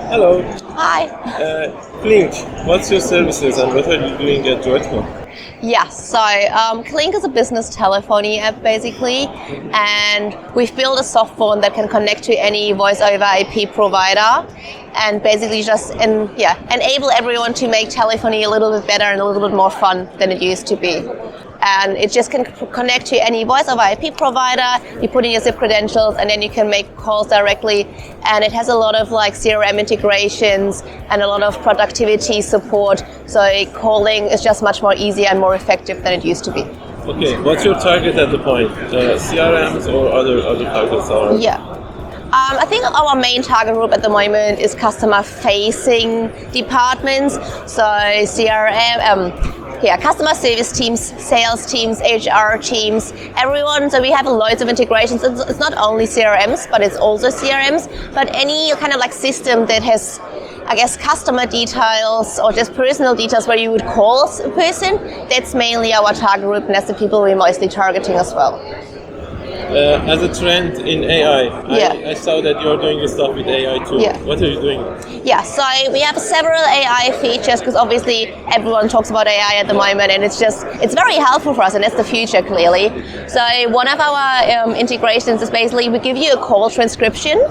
Hello. Hi. Clinq, what's your services and what are you doing at Droidcon? Yeah, so Clinq is a business telephony app basically, and we've built a softphone that can connect to any voice over IP provider and basically just enable everyone to make telephony a little bit better and a little bit more fun than it used to be. And it just can connect to any voice over IP provider, you put in your zip credentials and then you can make calls directly, and it has a lot of like CRM integrations and a lot of productivity support, so calling is just much more easier and more effective than it used to be. Okay, what's your target at the point? CRMs or other targets are? Yeah. I think our main target group at the moment is customer-facing departments, so CRM, customer service teams, sales teams, HR teams, everyone. So we have loads of integrations. It's not only CRMs, but it's also CRMs. But any kind of like system that has, I guess, customer details or just personal details where you would call a person, that's mainly our target group, and that's the people we're mostly targeting as well. As a trend in AI, I saw that you're doing this stuff with AI too. Yeah. What are you doing? Yeah, so we have several AI features because obviously everyone talks about AI at the moment, and it's very helpful for us, and it's the future clearly. So one of our integrations is basically we give you a call transcription,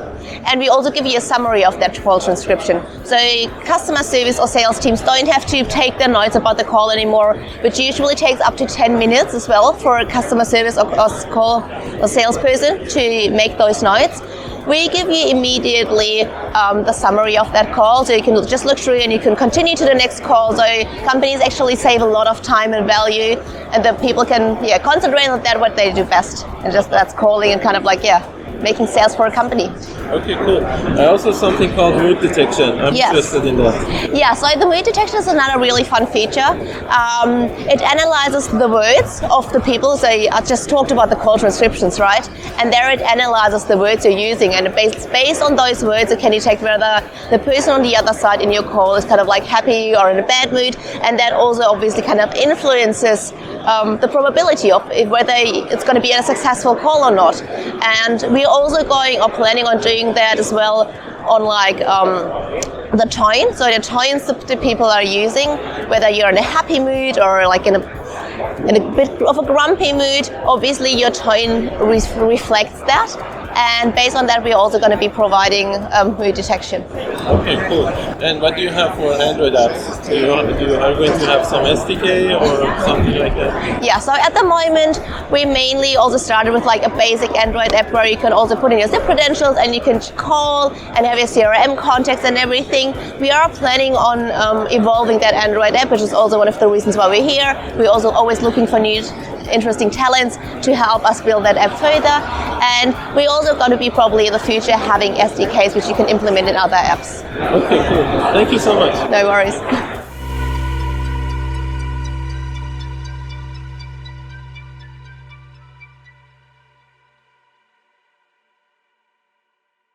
and we also give you a summary of that call transcription. So customer service or sales teams don't have to take their notes about the call anymore, which usually takes up to 10 minutes as well for a customer service or call or salesperson to make those notes. We give you immediately the summary of that call, so you can just look through and you can continue to the next call. So companies actually save a lot of time and value, and the people can concentrate on that what they do best, and just that's calling and kind of like making sales for a company. Okay, cool. Also something called mood detection. I'm interested in that. Yeah, so the mood detection is another really fun feature. It analyzes the words of the people. So I just talked about the call transcriptions, right? And there it analyzes the words you're using, and based on those words it can detect whether the person on the other side in your call is kind of like happy or in a bad mood, and that also obviously kind of influences the probability of whether it's going to be a successful call or not. And we're also planning on doing that as well on like the tone. So the tones the people are using, whether you're in a happy mood or like in a bit of a grumpy mood, obviously your tone reflects that. And based on that, we're also going to be providing mood detection. Okay, cool. And what do you have for Android apps? Are you going to have some SDK or something like that? Yeah, so at the moment, we mainly also started with like a basic Android app where you can also put in your zip credentials and you can call and have your CRM contacts and everything. We are planning on evolving that Android app, which is also one of the reasons why we're here. We're also always looking for new interesting talents to help us build that app further, and we're also going to be probably in the future having SDKs which you can implement in other apps. Okay, cool. Thank you so much. No worries.